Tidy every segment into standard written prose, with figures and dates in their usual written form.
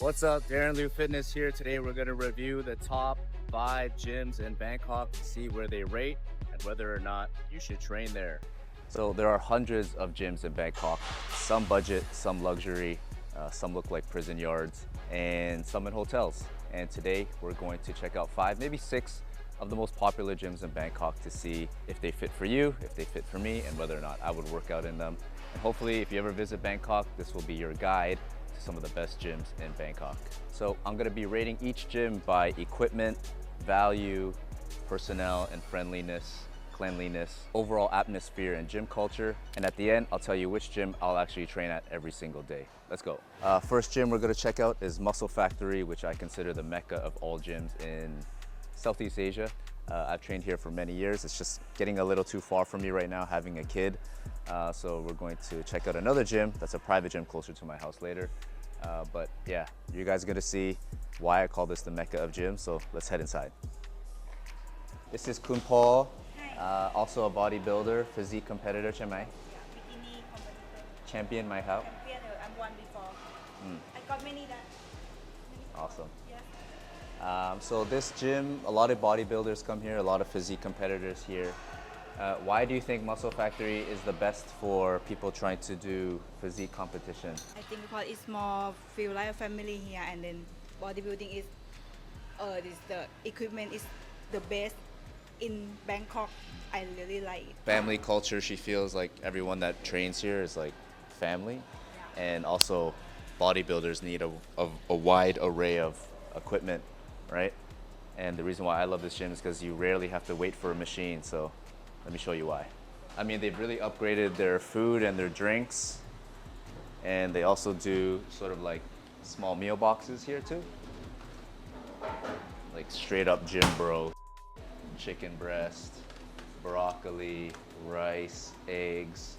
What's up, Darren Liu Fitness here. Today we're going to review the top 5 gyms in Bangkok to see where they rate and whether or not you should train there. So there are hundreds of gyms in Bangkok, some budget, some luxury, some look like prison yards, and some in hotels. And today we're going to check out 5, maybe 6 of the most popular gyms in Bangkok to see if they fit for you, if they fit for me, and whether or not I would work out in them. And hopefully if you ever visit Bangkok, this will be your guide to some of the best gyms in Bangkok. So I'm gonna be rating each gym by equipment, value, personnel, and friendliness, cleanliness, overall atmosphere and gym culture. And at the end, I'll tell you which gym I'll actually train at every single day. Let's go. First gym we're gonna check out is Muscle Factory, which I consider the mecca of all gyms in Southeast Asia. I've trained here for many years. It's just getting a little too far from me right now, having a kid. So we're going to check out another gym that's a private gym closer to my house later. But yeah, you guys are gonna see why I call this the mecca of gyms. So let's head inside. This is Kun Paul, also a bodybuilder, physique competitor, Chennai. Bikini competitor. Champion my house. Champion, I'm one before. I got many that. Awesome. Yeah. So this gym, a lot of bodybuilders come here, a lot of physique competitors here. Why do you think Muscle Factory is the best for people trying to do physique competition? I think because it's more feel like a family here, and then bodybuilding is, the equipment is the best in Bangkok. I really like it. Family culture, she feels like everyone that trains here is like family. Yeah. And also bodybuilders need a wide array of equipment, right? And the reason why I love this gym is because you rarely have to wait for a machine. So let me show you why. I mean, they've really upgraded their food and their drinks. And they also do sort of like small meal boxes here too. Like straight up gym bro. Chicken breast, broccoli, rice, eggs,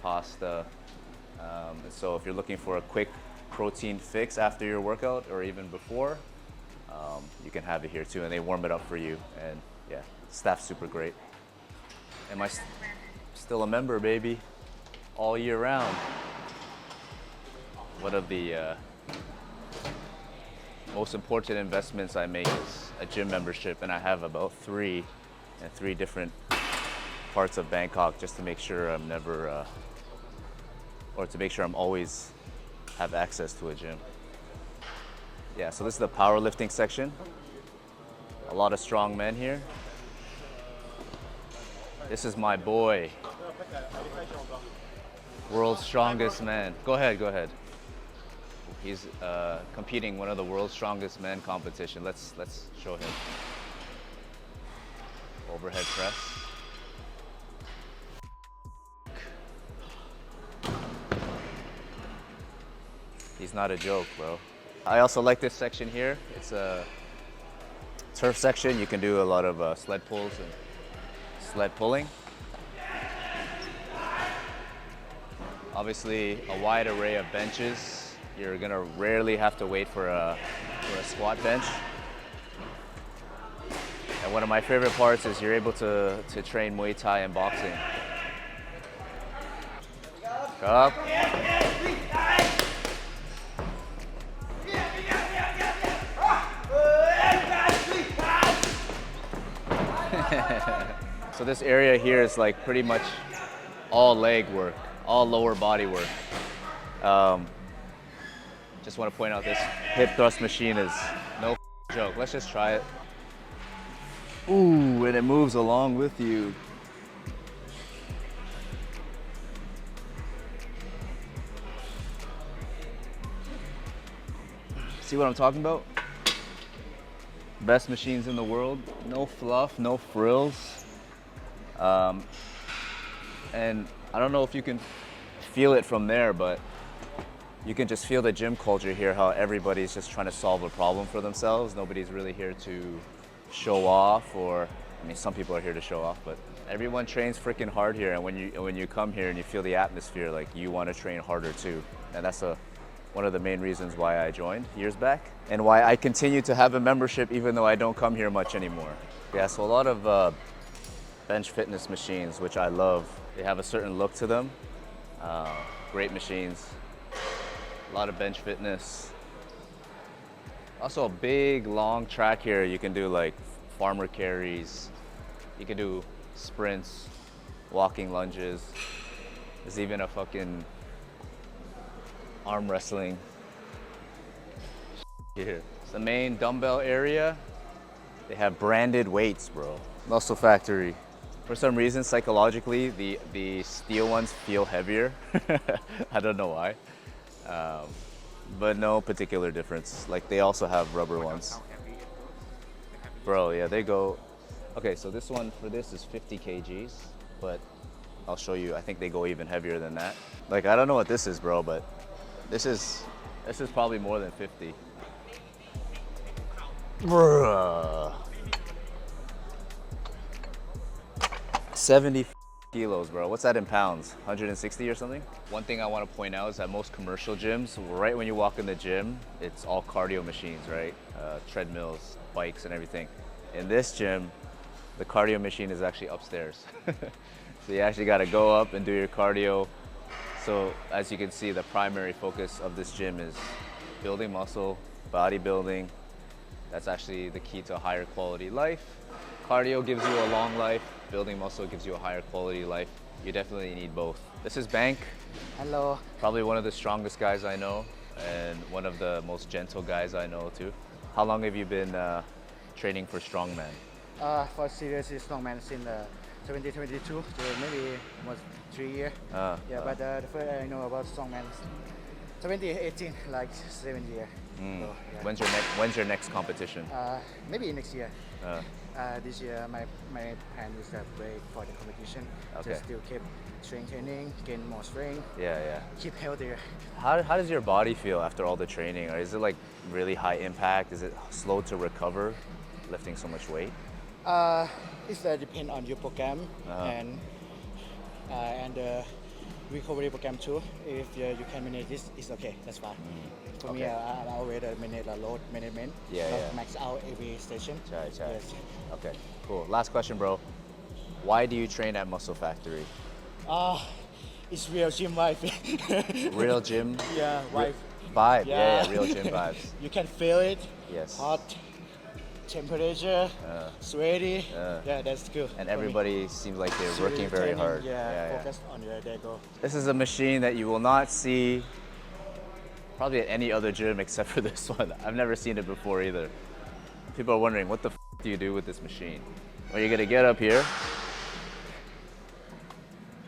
pasta. So if you're looking for a quick protein fix after your workout or even before, you can have it here too. And they warm it up for you. And yeah, staff's super great. Am I still a member, baby? All year round. One of the most important investments I make is a gym membership, and I have about 3 in 3 different parts of Bangkok just to make sure I'm never, or to make sure I'm always have access to a gym. Yeah, so this is the powerlifting section. A lot of strong men here. This is my boy. World's strongest man. Go ahead, go ahead. He's competing one of the world's strongest men competition. Let's show him. Overhead press. He's not a joke, bro. I also like this section here. It's a turf section. You can do a lot of sled pulls and sled pulling. Obviously, a wide array of benches. You're gonna rarely have to wait for a squat bench. And one of my favorite parts is you're able to train Muay Thai and boxing. Up. So this area here is like pretty much all leg work, all lower body work. Just want to point out this hip thrust machine is no joke. Let's just try it. Ooh, and it moves along with you. See what I'm talking about? Best machines in the world. No fluff, no frills. And I don't know if you can feel it from there, but you can just feel the gym culture here, how everybody's just trying to solve a problem for themselves. Nobody's really here to show off, or, I mean, some people are here to show off, but everyone trains freaking hard here. And when you come here and you feel the atmosphere, like you want to train harder too. And that's one of the main reasons why I joined years back, and why I continue to have a membership even though I don't come here much anymore. Yeah, so a lot of bench fitness machines, which I love. They have a certain look to them. Great machines. A lot of bench fitness. Also a big long track here. You can do like farmer carries. You can do sprints, walking lunges. There's even a fucking arm wrestling here. It's the main dumbbell area. They have branded weights, bro. Muscle Factory. For some reason, psychologically, the steel ones feel heavier. I don't know why. But no particular difference. Like they also have rubber ones. Bro, yeah, they go. Okay, so this one for this is 50 kgs, but I'll show you. I think they go even heavier than that. Like I don't know what this is, bro, but this is probably more than 50. Bruh. 70 kilos, bro. What's that in pounds? 160 or something? One thing I want to point out is that most commercial gyms, right when you walk in the gym, it's all cardio machines, right? Treadmills, bikes, and everything. In this gym, the cardio machine is actually upstairs. So you actually got to go up and do your cardio. So as you can see, the primary focus of this gym is building muscle, bodybuilding. That's actually the key to a higher quality life. Cardio gives you a long life. Building muscle gives you a higher quality life. You definitely need both. This is Bank. Hello. Probably one of the strongest guys I know and one of the most gentle guys I know too. How long have you been training for strongman? For serious strongman since 2022, so maybe almost 3 years. But the first I know about strongman 2018, like 7 years. So, yeah. When's your next competition? Maybe next year. This year my plan is to break for the competition. Okay. Just still keep strength training, gain more strength. Yeah. Keep healthier. How does your body feel after all the training? Or is it like really high impact? Is it slow to recover, lifting so much weight? It depends on your program and the recovery program too. If you can manage this, it's okay. That's fine. For me, I always manage the load management. Not max out every station. Yes. Okay, cool. Uh, Last question, bro. Why do you train at Muscle Factory? It's real gym vibe. Real gym? Yeah, vibe. Vibe, yeah, real gym vibes. You can feel it. Yes. Hot, temperature, sweaty. Yeah, that's good. And for me. everybody seems like they're Serious working very training, hard. Focus on their goal. This is a machine that you will not see probably at any other gym except for this one. I've never seen it before either. People are wondering, what the do you do with this machine? Well, you're gonna get up here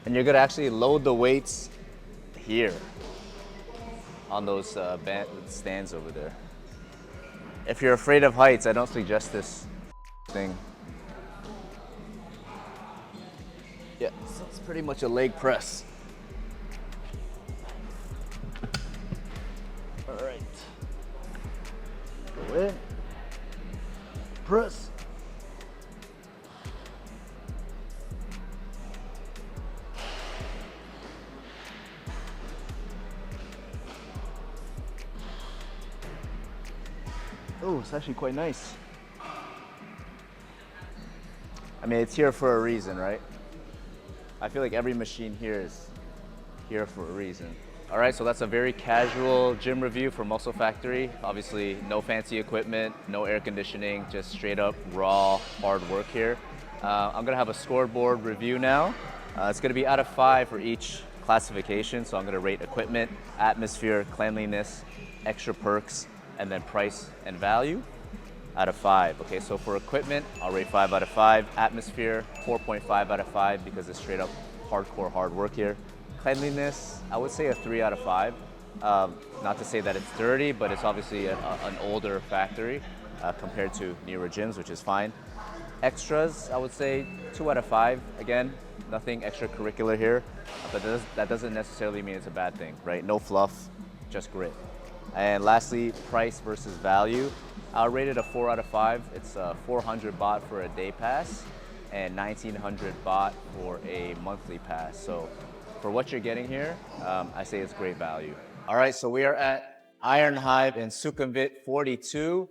and you're gonna actually load the weights here on those stands over there. If you're afraid of heights, I don't suggest this thing. Yeah, so it's pretty much a leg press. All right. Go in. Press. Oh, it's actually quite nice. I mean, it's here for a reason, right? I feel like every machine here is here for a reason. All right, so that's a very casual gym review for Muscle Factory. Obviously, no fancy equipment, no air conditioning, just straight up raw, hard work here. I'm gonna have a scoreboard review now. It's gonna be out of 5 for each classification. So I'm gonna rate equipment, atmosphere, cleanliness, extra perks, and then price and value out of 5. Okay, so for equipment, I'll rate 5 out of 5. Atmosphere, 4.5 out of 5 because it's straight up hardcore hard work here. Cleanliness, I would say a 3 out of 5. Not to say that it's dirty, but it's obviously an older factory compared to newer gyms, which is fine. Extras, I would say 2 out of 5. Again, nothing extracurricular here, but that doesn't necessarily mean it's a bad thing, right? No fluff, just grit. And lastly, price versus value. I'll rate it a 4 out of 5. It's 400 baht for a day pass and 1900 baht for a monthly pass. So for what you're getting here, I say it's great value. All right, so we are at Iron Hive in Sukhumvit 42.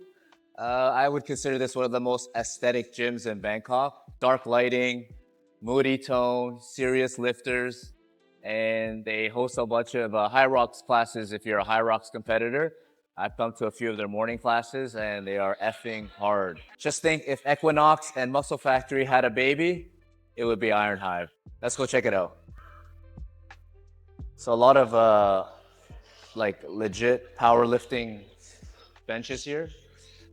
I would consider this one of the most aesthetic gyms in Bangkok. Dark lighting, moody tone, serious lifters, and they host a bunch of high rocks classes if you're a high rocks competitor. I've come to a few of their morning classes and they are effing hard. Just think if Equinox and Muscle Factory had a baby, it would be Iron Hive. Let's go check it out. So a lot of like legit powerlifting benches here.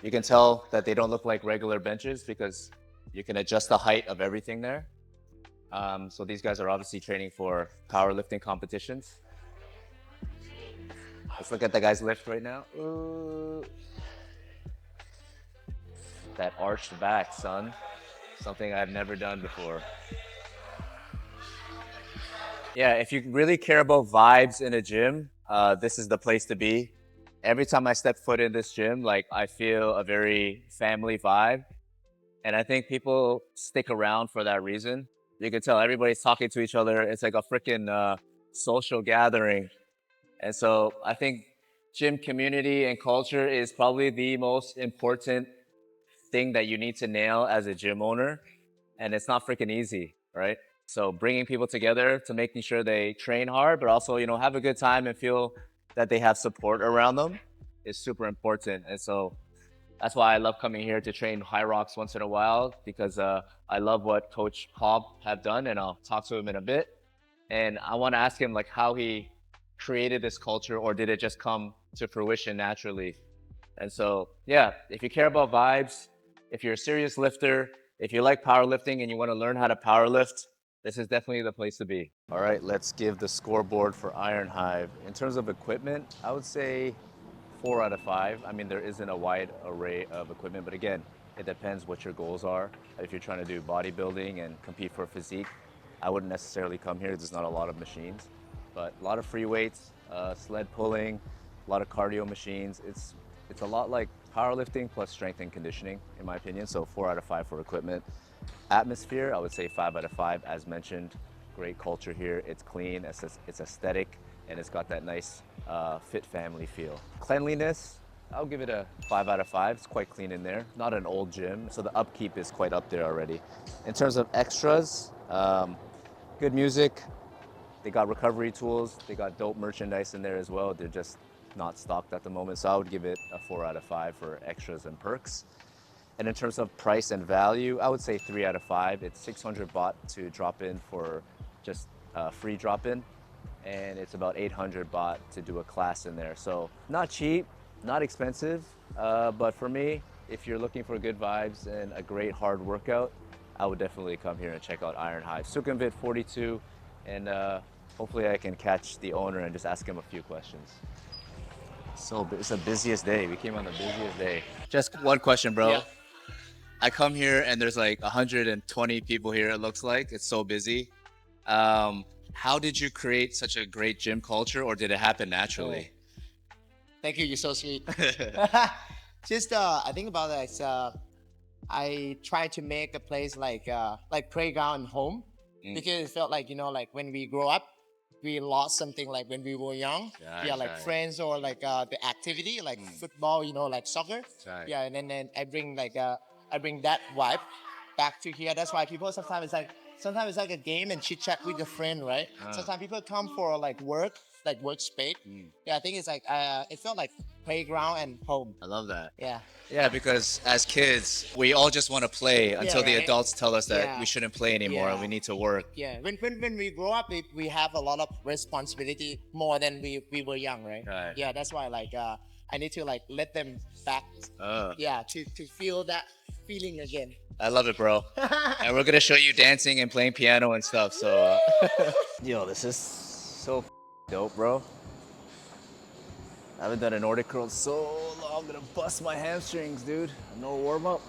You can tell that they don't look like regular benches because you can adjust the height of everything there. So these guys are obviously training for powerlifting competitions. Let's look at the guy's lift right now. Ooh. That arched back, son. Something I've never done before. Yeah, if you really care about vibes in a gym, this is the place to be. Every time I step foot in this gym, like I feel a very family vibe. And I think people stick around for that reason. You can tell everybody's talking to each other. It's like a freaking social gathering. And so I think gym community and culture is probably the most important thing that you need to nail as a gym owner. And it's not freaking easy, right? So bringing people together to making sure they train hard, but also, you know, have a good time and feel that they have support around them is super important. And so that's why I love coming here to train high rocks once in a while because I love what Coach Hobb have done, and I'll talk to him in a bit. And I want to ask him like how he created this culture, or did it just come to fruition naturally? And so, yeah, if you care about vibes, if you're a serious lifter, if you like powerlifting and you want to learn how to powerlift, this is definitely the place to be. All right, let's give the scoreboard for Iron Hive. In terms of equipment, I would say 4 out of 5. I mean, there isn't a wide array of equipment, but again, it depends what your goals are. If you're trying to do bodybuilding and compete for physique, I wouldn't necessarily come here. There's not a lot of machines, but a lot of free weights, sled pulling, a lot of cardio machines. It's a lot like powerlifting plus strength and conditioning, in my opinion. So 4 out of 5 for equipment. Atmosphere, I would say 5 out of 5. As mentioned, great culture here. It's clean, it's aesthetic, and it's got that nice fit family feel. Cleanliness, I'll give it a 5 out of 5. It's quite clean in there. Not an old gym, so the upkeep is quite up there already. In terms of extras, good music. They got recovery tools. They got dope merchandise in there as well. They're just not stocked at the moment, so I would give it a 4 out of 5 for extras and perks. And in terms of price and value, I would say 3 out of 5. It's 600 baht to drop in for just free drop in, and it's about 800 baht to do a class in there. So not cheap, not expensive, but for me, if you're looking for good vibes and a great hard workout, I would definitely come here and check out Iron Hive. Sukhumvit 42, and hopefully I can catch the owner and just ask him a few questions. So it's the busiest day. We came on the busiest day. Just one question, bro. Yeah. I come here and there's like 120 people here, it looks like. It's so busy. How did you create such a great gym culture, or did it happen naturally? Thank you. You're so sweet. Just I think about it as I try to make a place like playground and home, because it felt like, you know, like when we grow up, we lost something like when we were young. Right, Yeah, like right. friends or like the activity like football, you know, like soccer. Right. Yeah, and then I bring I bring that vibe back to here. That's why people sometimes it's like a game and chit chat with a friend, right? Sometimes people come for like workspace. Yeah, I think it's like it felt like playground and home. I love that. Yeah. Yeah, because as kids, we all just want to play until the right. adults tell us that Yeah. we shouldn't play anymore and we need to work. Yeah, when we grow up, we have a lot of responsibility more than we were young, right? Right. Yeah, that's why like I need to like let them back. Yeah, to feel that feeling again. I love it, bro. And we're gonna show you dancing and playing piano and stuff. So, yo, this is so dope, bro. I haven't done a Nordic curl in so long. I'm gonna bust my hamstrings, dude. No warm up.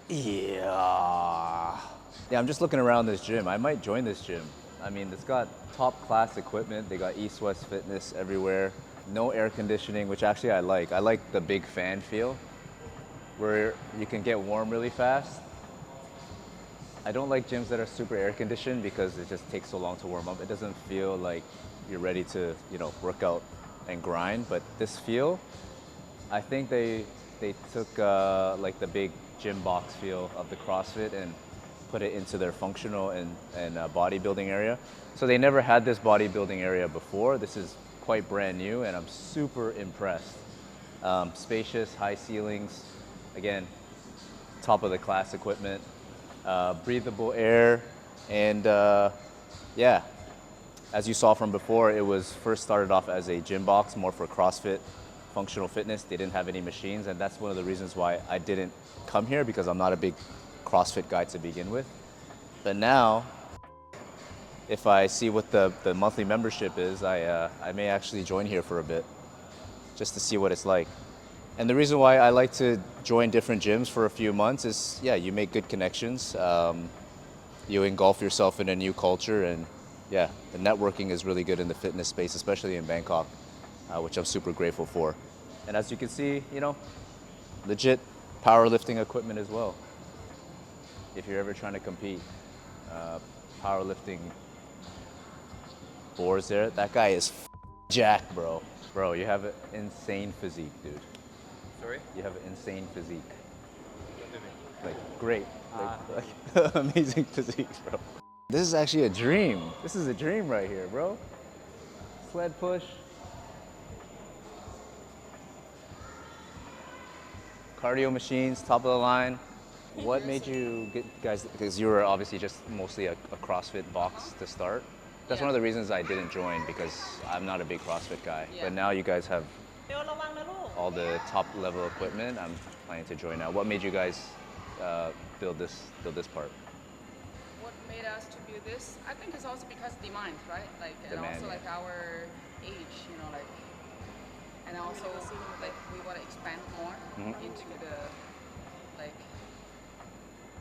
Yeah. Yeah, I'm just looking around this gym. I might join this gym. I mean, it's got top class equipment. They got East-West fitness everywhere. No air conditioning, which actually I like. I like the big fan feel where you can get warm really fast. I don't like gyms that are super air conditioned because it just takes so long to warm up. It doesn't feel like you're ready to, you know, work out and grind. But this feel, I think they took like the big gym box feel of the CrossFit and put it into their functional and bodybuilding area. So they never had this bodybuilding area before. This is quite brand new, and I'm super impressed. Spacious, high ceilings, again, top of the class equipment, breathable air, and yeah, as you saw from before, it was first started off as a gym box, more for CrossFit, functional fitness. They didn't have any machines, and that's one of the reasons why I didn't come here, because I'm not a big CrossFit guy to begin with. But now, if I see what the monthly membership is, I may actually join here for a bit, just to see what it's like. And the reason why I like to join different gyms for a few months is, yeah, you make good connections, you engulf yourself in a new culture, and yeah, the networking is really good in the fitness space, especially in Bangkok, which I'm super grateful for. And as you can see, you know, legit powerlifting equipment as well. If you're ever trying to compete, powerlifting boards there. That guy is jacked, bro. Bro, you have an insane physique, dude. Sorry? You have an insane physique. Like, great. Like amazing physique, bro. This is actually a dream. This is a dream right here, bro. Sled push. Cardio machines, top of the line. What made you get, guys, because you were obviously just mostly a CrossFit box to start. That's one of the reasons I didn't join, because I'm not a big CrossFit guy. But now you guys have all the top level equipment. I'm planning to join now. What made you guys build this part? What made us to build this? I think it's also because demand, right? Like, and Demand, also yeah. like our age, you know, like, and also like we want to expand more into the, like,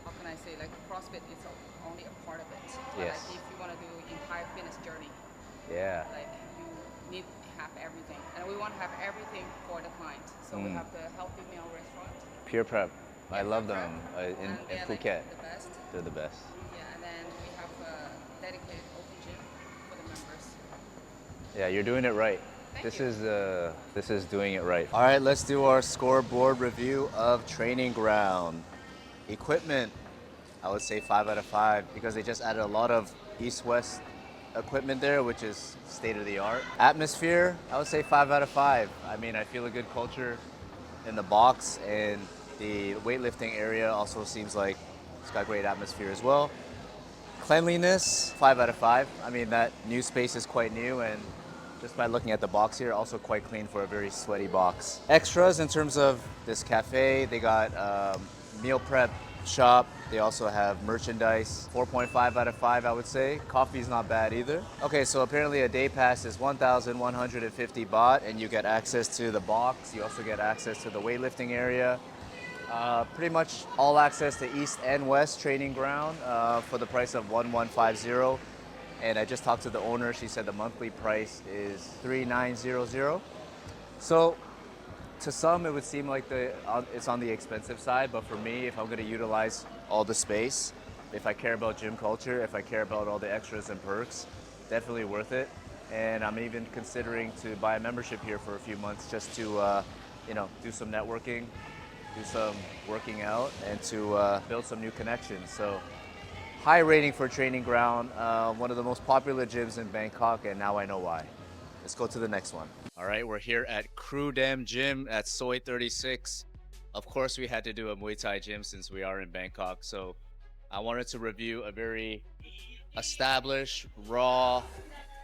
how can I say, like CrossFit is only a part of it. But Yes. like if you want to do entire fitness journey, Yeah. like you need to have everything, and we want to have everything for the client. So we have the healthy meal restaurant. Pure Prep. I Yeah, love Pure them Prep. in And they're like Phuket. the best. They're the best. Yeah, and then we have a dedicated open gym for the members. Yeah, you're doing it right. Thank This you. is doing it right. All right, let's do our scoreboard review of Training Ground. Equipment, I would say 5 out of 5, because they just added a lot of east-west equipment there, which is state of the art. Atmosphere, I would say 5 out of 5. I mean, I feel a good culture in the box, and the weightlifting area also seems like it's got great atmosphere as well. Cleanliness, 5 out of 5. I mean, that new space is quite new, and just by looking at the box here, also quite clean for a very sweaty box. Extras in terms of this cafe, they got meal prep shop. They also have merchandise. 4.5 out of 5, I would say. Coffee's not bad either. Okay, so apparently a day pass is 1,150 baht, and you get access to the box. You also get access to the weightlifting area. Pretty much all access to East and West Training Ground for the price of 1,150. And I just talked to the owner. She said the monthly price is 3,900. So to some, it would seem like it's on the expensive side, but for me, if I'm going to utilize all the space, if I care about gym culture, if I care about all the extras and perks, definitely worth it. And I'm even considering to buy a membership here for a few months, just to, you know, do some networking, do some working out, and to build some new connections. So high rating for Training Ground, one of the most popular gyms in Bangkok, and now I know why. Let's go to the next one. All right, we're here at Krudam Gym at Soi 36. Of course, we had to do a Muay Thai gym since we are in Bangkok. So I wanted to review a very established, raw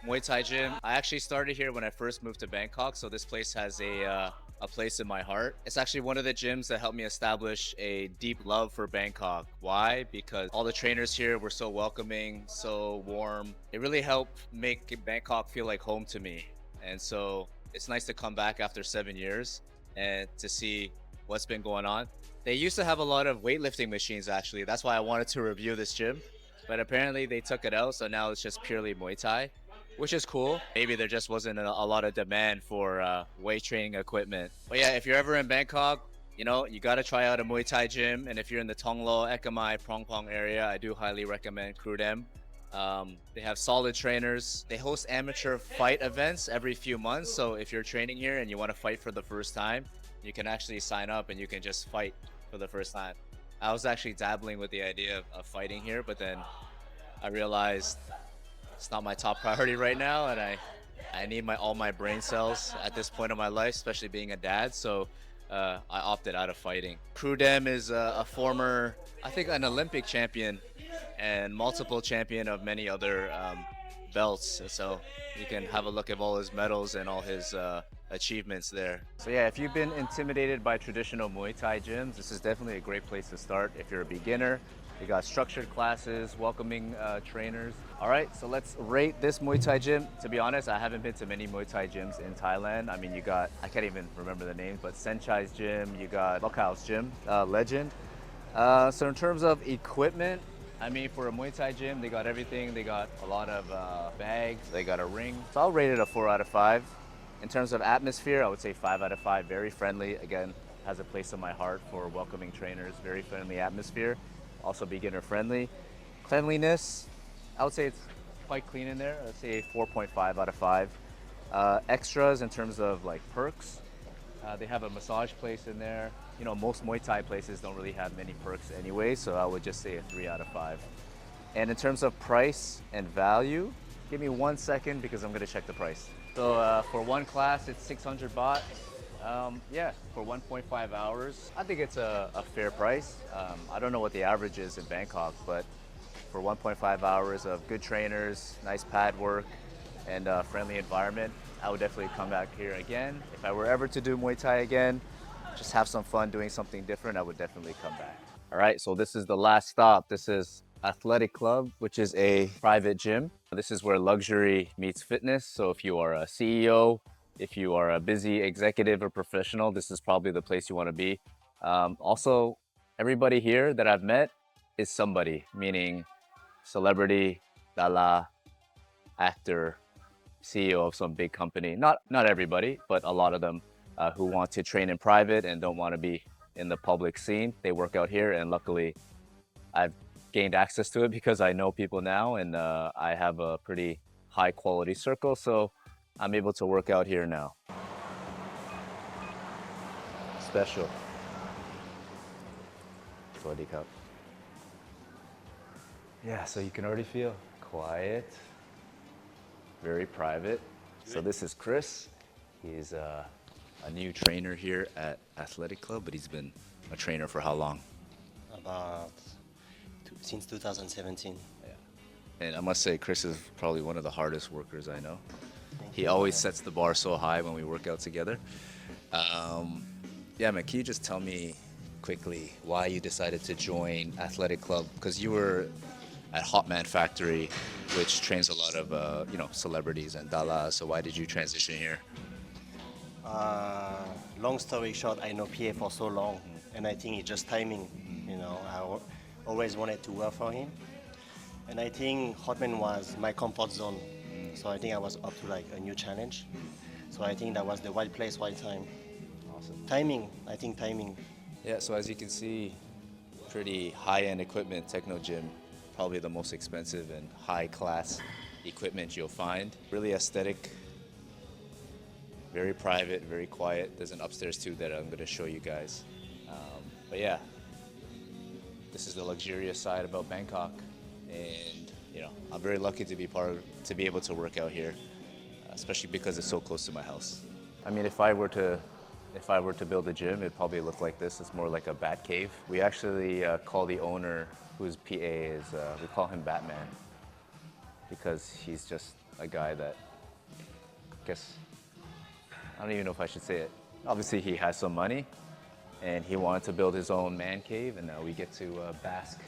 Muay Thai gym. I actually started here when I first moved to Bangkok, so this place has a place in my heart. It's actually one of the gyms that helped me establish a deep love for Bangkok. Why? Because all the trainers here were so welcoming, so warm. It really helped make Bangkok feel like home to me. And so it's nice to come back after 7 years and to see what's been going on. They used to have a lot of weightlifting machines, actually. That's why I wanted to review this gym. But apparently they took it out, so now it's just purely Muay Thai, which is cool. Maybe there just wasn't a lot of demand for weight training equipment. But yeah, if you're ever in Bangkok, you know, you gotta try out a Muay Thai gym. And if you're in the Tonglo, Ekamai, Prongpong area, I do highly recommend Krudam. They have solid trainers. They host amateur fight events every few months. So if you're training here and you want to fight for the first time, you can actually sign up and you can just fight for the first time. I was actually dabbling with the idea of fighting here, but then I realized it's not my top priority right now, and I need all my brain cells at this point of my life, especially being a dad. So I opted out of fighting. Krudam is a former, I think, an Olympic champion and multiple champion of many other belts. So you can have a look at all his medals and all his achievements there. So yeah, if you've been intimidated by traditional Muay Thai gyms, this is definitely a great place to start. If you're a beginner, they got structured classes, welcoming trainers. All right, so let's rate this Muay Thai gym. To be honest, I haven't been to many Muay Thai gyms in Thailand. I mean, you got, I can't even remember the names, but Senchai's gym, you got Bokhao's gym, Legend. So in terms of equipment, I mean, for a Muay Thai gym, they got everything. They got a lot of bags. They got a ring. So I'll rate it a 4 out of 5. In terms of atmosphere, I would say 5 out of 5. Very friendly. Again, has a place in my heart for welcoming trainers. Very friendly atmosphere. Also beginner friendly. Cleanliness, I would say it's quite clean in there. I'd say 4.5 out of 5. Extras in terms of like perks. They have a massage place in there. You know, most Muay Thai places don't really have many perks anyway, so I would just say a 3 out of 5. And in terms of price and value, give me 1 second because I'm gonna check the price. So for one class, it's 600 baht. Yeah, for 1.5 hours, I think it's a fair price. I don't know what the average is in Bangkok, but for 1.5 hours of good trainers, nice pad work, and a friendly environment, I would definitely come back here again. If I were ever to do Muay Thai again, just have some fun doing something different, I would definitely come back. All right, so this is the last stop. This is Athletic Club, which is a private gym. This is where luxury meets fitness. So if you are a CEO, if you are a busy executive or professional, this is probably the place you want to be. Also, everybody here that I've met is somebody, meaning celebrity, dala, actor, CEO of some big company. Not everybody, but a lot of them who want to train in private and don't want to be in the public scene. They work out here, and luckily I've gained access to it because I know people now, and I have a pretty high quality circle, so I'm able to work out here now. Special. Sawadee Cup. Yeah, so you can already feel quiet, very private. So this is Chris. He's a new trainer here at Athletic Club, but he's been a trainer for how long? About since 2017. And I must say, Chris is probably one of the hardest workers I know. He always sets the bar so high when we work out together. Yeah, man, can you just tell me quickly why you decided to join Athletic Club? Because you were at Hotman Factory, which trains a lot of celebrities and dala. So why did you transition here? Long story short, I know Pierre for so long, and I think it's just timing. You know, always wanted to work for him, and I think Hotman was my comfort zone. So I think I was up to like a new challenge. So I think that was the right place, right time. Awesome. Timing, I think timing. Yeah, so as you can see, pretty high-end equipment, techno gym, probably the most expensive and high-class equipment you'll find. Really aesthetic, very private, very quiet. There's an upstairs too that I'm going to show you guys. But yeah, this is the luxurious side about Bangkok, and I'm very lucky to be able to work out here, especially because it's so close to my house. I mean, if I were to build a gym, it'd probably look like this. It's more like a bat cave. We actually call the owner, whose PA is, we call him Batman, because he's just a guy that, I guess, I don't even know if I should say it. Obviously, he has some money, and he wanted to build his own man cave, and now we get to bask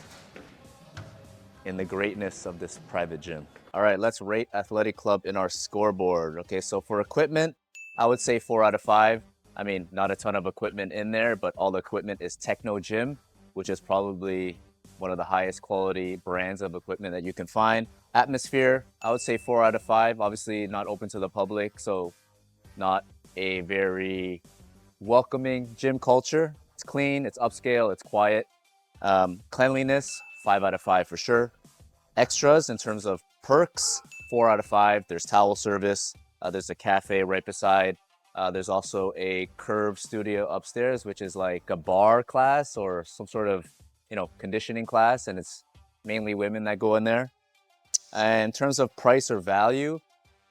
in the greatness of this private gym. All right, let's rate Athletic Club in our scoreboard. Okay, so for equipment, I would say 4 out of 5. I mean, not a ton of equipment in there, but all the equipment is Techno Gym, which is probably one of the highest quality brands of equipment that you can find. Atmosphere, I would say 4 out of 5. Obviously not open to the public, so not a very welcoming gym culture. It's clean, it's upscale, it's quiet. Cleanliness, 5 out of 5 for sure. Extras in terms of perks, 4 out of 5. There's towel service, there's a cafe right beside. There's also a curve studio upstairs, which is like a bar class or some sort of conditioning class, and it's mainly women that go in there. And in terms of price or value,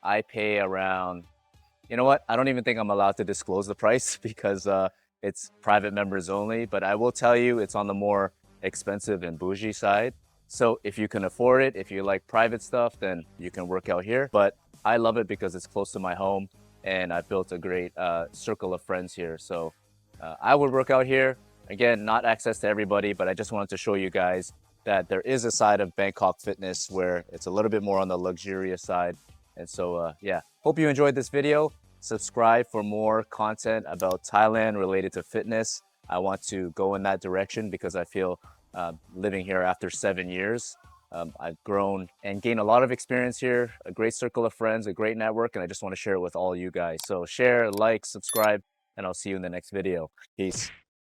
I pay around, you know what? I don't even think I'm allowed to disclose the price because it's private members only, but I will tell you it's on the more expensive and bougie side. So if you can afford it, if you like private stuff, then you can work out here. But I love it because it's close to my home and I've built a great circle of friends here. So I would work out here. Again, not access to everybody, but I just wanted to show you guys that there is a side of Bangkok fitness where it's a little bit more on the luxurious side. And so, yeah, hope you enjoyed this video. Subscribe for more content about Thailand related to fitness. I want to go in that direction because I feel living here after 7 years, I've grown and gained a lot of experience here, a great circle of friends, a great network, and I just want to share it with all you guys. So share, like, subscribe, and I'll see you in the next video. Peace.